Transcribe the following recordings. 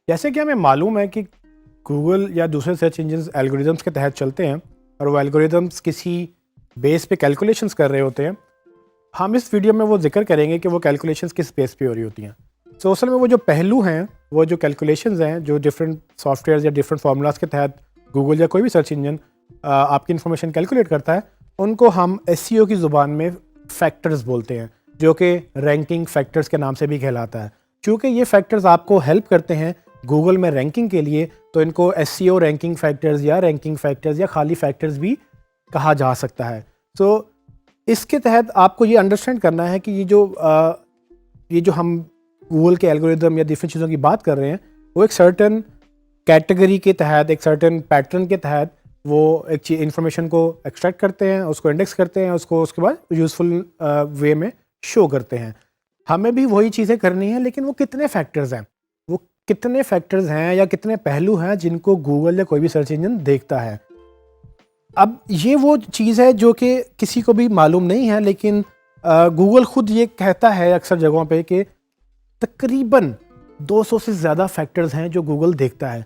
जैसे कि हमें मालूम है कि गूगल या दूसरे सर्च इंजन एल्गोरिदम्स के तहत चलते हैं और वो एल्गोरिदम्स किसी बेस पे कैलकुलेशंस कर रहे होते हैं। हम इस वीडियो में वो जिक्र करेंगे कि वो कैलकुलेशंस किस बेस पे हो रही होती हैं। तो असल में वो जो पहलू हैं, वो जो कैलकुलेशंस हैं, जो डिफरेंट सॉफ्टवेयर या डिफरेंट फार्मूलाज के तहत गूगल या कोई भी सर्च इंजन आपकी इन्फॉर्मेशन कैलकुलेट करता है, उनको हम एसईओ की ज़ुबान में फैक्टर्स बोलते हैं, जो कि रैंकिंग फैक्टर्स के नाम से भी कहलाता है। क्योंकि ये फैक्टर्स आपको हेल्प करते हैं गूगल में रैंकिंग के लिए, तो इनको एसईओ रैंकिंग फैक्टर्स या रैंकिंग फैक्टर्स या खाली फैक्टर्स भी कहा जा सकता है। तो इसके तहत आपको ये अंडरस्टैंड करना है कि ये जो हम गूगल के एल्गोरिदम या डिफरेंट चीज़ों की बात कर रहे हैं, वो एक सर्टन कैटेगरी के तहत, एक सर्टन पैटर्न के तहत वो एक इंफॉर्मेशन को एक्सट्रैक्ट करते हैं, उसको इंडेक्स करते हैं, उसको उसके बाद यूज़फुल वे में शो करते हैं। हमें भी वही चीज़ें करनी है, लेकिन वो कितने फैक्टर्स हैं, वो कितने फैक्टर्स हैं या कितने पहलू हैं जिनको गूगल या कोई भी सर्च इंजन देखता है। अब ये वो चीज़ है जो कि किसी को भी मालूम नहीं है, लेकिन गूगल खुद ये कहता है अक्सर जगहों पे कि तकरीबन 200 से ज़्यादा फैक्टर्स हैं जो गूगल देखता है।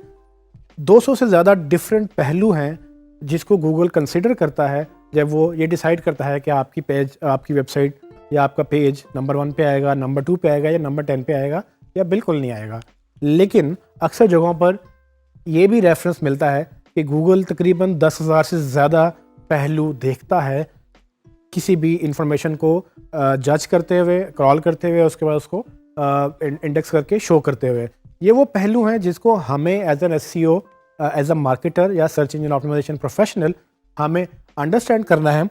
200 से ज़्यादा डिफरेंट पहलू हैं जिसको गूगल कंसिडर करता है जब वो ये डिसाइड करता है कि आपकी वेबसाइट या आपका पेज नंबर 1 पे आएगा, नंबर 2 पे आएगा या नंबर 10 पे आएगा या बिल्कुल नहीं आएगा। लेकिन अक्सर जगहों पर ये भी रेफरेंस मिलता है कि गूगल तकरीबन 10,000 से ज़्यादा पहलू देखता है किसी भी इंफॉर्मेशन को जज करते हुए, क्रॉल करते हुए, उसके बाद उसको इंडेक्स करके शो करते हुए। ये वो पहलू हैं जिसको हमें as an SEO, as a marketer या सर्च इंजन ऑप्टिमाइजेशन प्रोफेशनल हमें अंडरस्टैंड करना है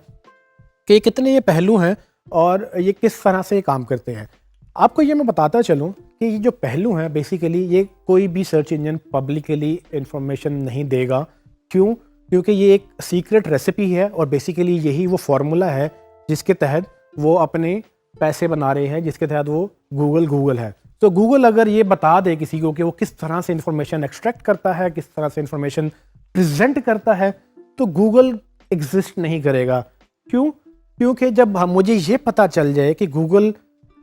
कि कितने ये पहलू हैं और ये किस तरह से ये काम करते हैं। आपको ये मैं बताता चलूँ कि ये जो पहलू हैं बेसिकली ये कोई भी सर्च इंजन पब्लिकली इंफॉर्मेशन नहीं देगा। क्यों? क्योंकि ये एक सीक्रेट रेसिपी है और बेसिकली यही वो फार्मूला है जिसके तहत वो अपने पैसे बना रहे हैं, जिसके तहत वो गूगल है। तो गूगल अगर ये बता दे किसी को कि वो किस तरह से इंफॉर्मेशन एक्सट्रैक्ट करता है, किस तरह से इंफॉर्मेशन प्रेजेंट करता है, तो गूगल एग्जिस्ट नहीं करेगा। क्यों? क्योंकि जब मुझे ये पता चल जाए कि गूगल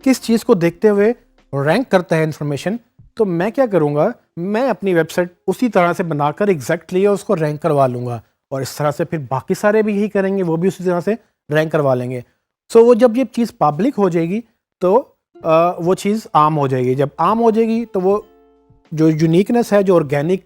किस चीज़ को देखते हुए रैंक करता है इंफॉर्मेशन, तो मैं क्या करूँगा, मैं अपनी वेबसाइट उसी तरह से बनाकर एग्जैक्टली उसको रैंक करवा लूँगा और इस तरह से फिर बाकी सारे भी यही करेंगे, वो भी उसी तरह से रैंक करवा लेंगे। सो वो जब ये चीज़ पब्लिक हो जाएगी तो वो चीज़ आम हो जाएगी। जब आम हो जाएगी तो वो जो यूनिकनेस है, जो ऑर्गेनिक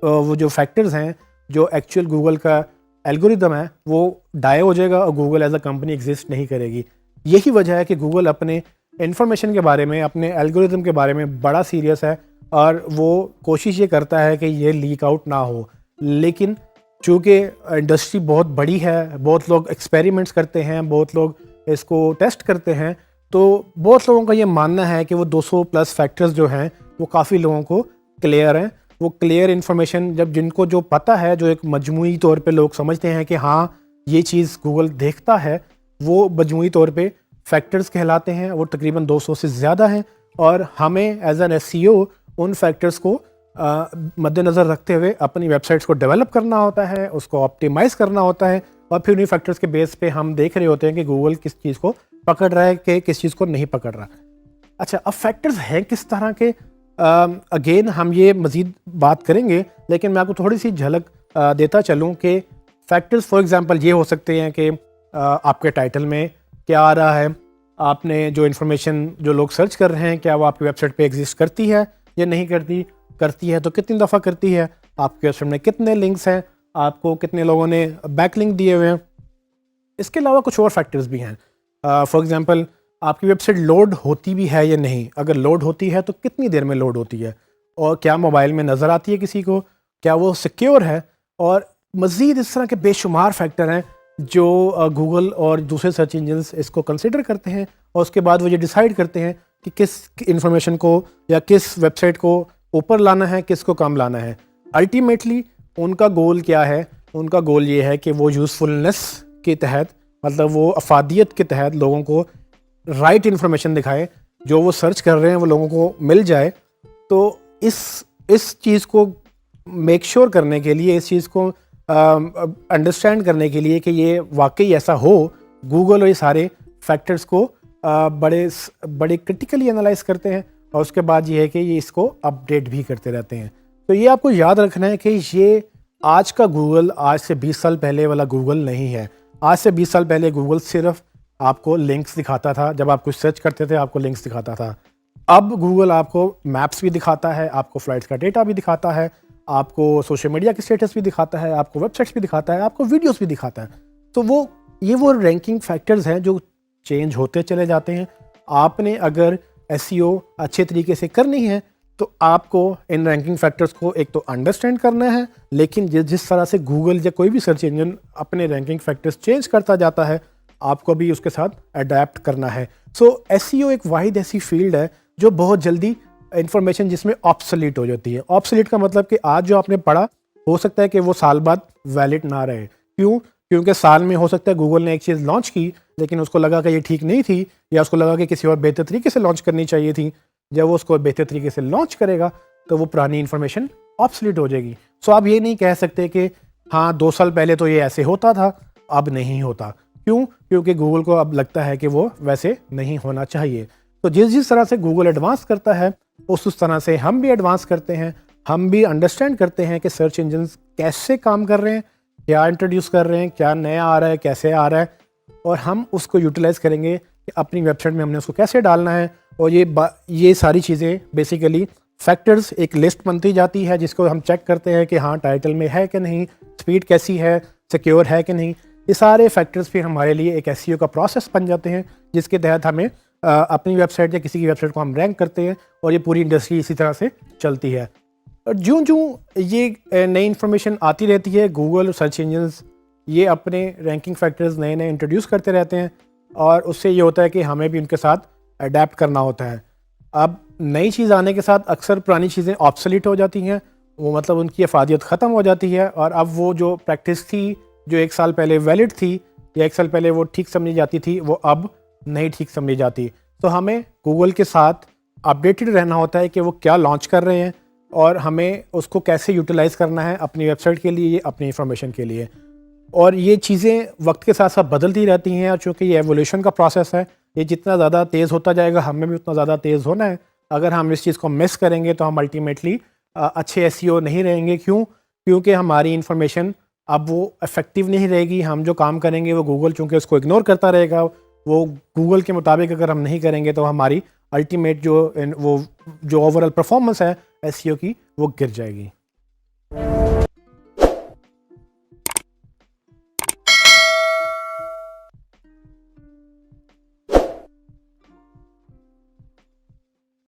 वो जो फैक्टर्स हैं, जो एक्चुअल गूगल का एल्गोरिदम है, वो डाई हो जाएगा और Google as a company exist नहीं करेगी। यही वजह है कि गूगल अपने इन्फॉर्मेशन के बारे में, अपने एल्गोरिदम के बारे में बड़ा सीरियस है और वो कोशिश ये करता है कि ये लीक आउट ना हो। लेकिन चूँकि इंडस्ट्री बहुत बड़ी है, बहुत लोग एक्सपेरिमेंट्स करते हैं, बहुत लोग इसको टेस्ट करते हैं, तो बहुत लोगों का ये मानना है कि वो 200 प्लस फैक्टर्स जो हैं वो काफ़ी लोगों को क्लियर हैं। वो क्लियर इन्फॉर्मेशन जब जिनको जो पता है, जो एक मजमूई तौर पे लोग समझते हैं कि हाँ ये चीज़ गूगल देखता है, वो मजमूई तौर पे फैक्टर्स कहलाते हैं। वो तकरीबन 200 से ज़्यादा हैं और हमें एज एन एसईओ उन फैक्टर्स को मद्देनज़र रखते हुए अपनी वेबसाइट्स को डेवलप करना होता है, उसको ऑप्टिमाइज़ करना होता है और फिर उन्हीं फैक्टर्स के बेस पे हम देख रहे होते हैं कि गूगल किस चीज़ को पकड़ रहा है कि किस चीज़ को नहीं पकड़ रहा। अच्छा, अब फैक्टर्स हैं किस तरह के, अगेन हम ये मज़ीद बात करेंगे, लेकिन मैं आपको थोड़ी सी झलक देता चलूँ कि फैक्टर्स फॉर एग्जांपल ये हो सकते हैं कि आपके टाइटल में क्या आ रहा है, आपने जो इन्फॉर्मेशन जो लोग सर्च कर रहे हैं क्या वो आपकी वेबसाइट पे एग्जिस्ट करती है या नहीं करती, करती है तो कितनी दफ़ा करती है, आपके वेबसाइट में कितने लिंक्स हैं, आपको कितने लोगों ने बैक लिंक दिए हुए हैं। इसके अलावा कुछ और फैक्टर्स भी हैं। फॉर एग्जांपल आपकी वेबसाइट लोड होती भी है या नहीं, अगर लोड होती है तो कितनी देर में लोड होती है और क्या मोबाइल में नज़र आती है किसी को, क्या वो सिक्योर है, और मज़ीद इस तरह के बेशुमार फैक्टर हैं जो गूगल और दूसरे सर्च इंजन्स इसको कंसिडर करते हैं और उसके बाद वो ये डिसाइड करते हैं कि किस इंफॉर्मेशन को या किस वेबसाइट को ऊपर लाना है, किसको कम लाना है। अल्टीमेटली उनका गोल क्या है? उनका गोल ये है कि वो यूज़फुलनेस के तहत, मतलब वो अफादियत के तहत लोगों को राइट इन्फॉर्मेशन दिखाए, जो वो सर्च कर रहे हैं वो लोगों को मिल जाए। तो इस चीज़ को मेक श्योर करने के लिए, इस चीज़ को अंडरस्टैंड करने के लिए कि ये वाकई ऐसा हो, गूगल और ये सारे फैक्टर्स को बड़े क्रिटिकली एनालाइज करते हैं और उसके बाद ये है कि ये इसको अपडेट भी करते रहते हैं। तो ये आपको याद रखना है कि ये आज का गूगल आज से 20 साल पहले वाला गूगल नहीं है। आज से 20 साल पहले गूगल सिर्फ आपको लिंक्स दिखाता था, जब आप कुछ सर्च करते थे आपको लिंक्स दिखाता था। अब गूगल आपको मैप्स भी दिखाता है, आपको फ्लाइट्स का डेटा भी दिखाता है, आपको सोशल मीडिया की स्टेटस भी दिखाता है, आपको वेबसाइट्स भी दिखाता है, आपको वीडियोस भी दिखाता है। तो वो रैंकिंग फैक्टर्स हैं जो चेंज होते चले जाते हैं। आपने अगर एसईओ अच्छे तरीके से करनी है तो आपको इन रैंकिंग फैक्टर्स को एक तो अंडरस्टैंड करना है, लेकिन जिस तरह से गूगल या कोई भी सर्च इंजन अपने रैंकिंग फैक्टर्स चेंज करता जाता है, आपको भी उसके साथ अडेप्ट करना है। सो एसईओ एक वाहिद ऐसी फील्ड है जो बहुत जल्दी इंफॉर्मेशन जिसमें ऑब्सोलीट हो जाती है। ऑब्सोलीट का मतलब कि आज जो आपने पढ़ा हो सकता है कि वो साल बाद वैलिड ना रहे। क्यों? क्योंकि साल में हो सकता है गूगल ने एक चीज़ लॉन्च की लेकिन उसको लगा कि ये ठीक नहीं थी, या उसको लगा कि किसी और बेहतर तरीके से लॉन्च करनी चाहिए थी। जब वो उसको बेहतर तरीके से लॉन्च करेगा तो वो पुरानी इन्फॉर्मेशन ऑब्सोलीट हो जाएगी। सो आप ये नहीं कह सकते कि हाँ 2 साल पहले तो ये ऐसे होता था, अब नहीं होता। क्यों? क्योंकि गूगल को अब लगता है कि वो वैसे नहीं होना चाहिए। तो जिस तरह से गूगल एडवांस करता है उस तरह से हम भी एडवांस करते हैं। हम भी अंडरस्टैंड करते हैं कि सर्च इंजन कैसे काम कर रहे हैं, क्या इंट्रोड्यूस कर रहे हैं, क्या नया आ रहा है, कैसे आ रहा है, और हम उसको यूटिलाइज़ करेंगे कि अपनी वेबसाइट में हमने उसको कैसे डालना है। और ये सारी चीज़ें बेसिकली फैक्टर्स एक लिस्ट बनती जाती है जिसको हम चेक करते हैं कि हाँ टाइटल में है कि नहीं, स्पीड कैसी है, सिक्योर है कि नहीं। ये सारे फैक्टर्स फिर हमारे लिए एक एसईओ का प्रोसेस बन जाते हैं जिसके तहत हमें अपनी वेबसाइट या किसी की वेबसाइट को हम रैंक करते हैं, और ये पूरी इंडस्ट्री इसी तरह से चलती है। और ज्यों ये नई इन्फॉर्मेशन आती रहती है, गूगल और सर्च इंजन्स ये अपने रैंकिंग फैक्टर्स नए नए इंट्रोड्यूस करते रहते हैं, और उससे ये होता है कि हमें भी उनके साथ अडेप्ट करना होता है। अब नई चीज़ आने के साथ अक्सर पुरानी चीज़ें ऑब्सोलीट हो जाती हैं, वो मतलब उनकी अफादियत ख़त्म हो जाती है, और अब वो जो प्रैक्टिस थी जो 1 साल पहले वैलिड थी या 1 साल पहले वो ठीक समझी जाती थी, वो अब नहीं ठीक समझी जाती। तो हमें गूगल के साथ अपडेटेड रहना होता है कि वो क्या लॉन्च कर रहे हैं, और हमें उसको कैसे यूटिलाइज़ करना है अपनी वेबसाइट के लिए, अपनी इंफॉर्मेशन के लिए। और ये चीज़ें वक्त के साथ साथ बदलती रहती हैं, और चूँकि ये एवोल्यूशन का प्रोसेस है, ये जितना ज़्यादा तेज़ होता जाएगा हमें भी उतना ज़्यादा तेज़ होना है। अगर हम इस चीज़ को मिस करेंगे तो हम अल्टीमेटली अच्छे एसईओ नहीं रहेंगे। क्यों? क्योंकि हमारी इन्फॉर्मेशन अब वो इफ़ेक्टिव नहीं रहेगी। हम जो काम करेंगे वो गूगल चूँकि उसको इग्नोर करता रहेगा, वो गूगल के मुताबिक अगर हम नहीं करेंगे तो हमारी अल्टीमेट जो ओवरऑल परफॉर्मेंस है एसईओ की वो गिर जाएगी।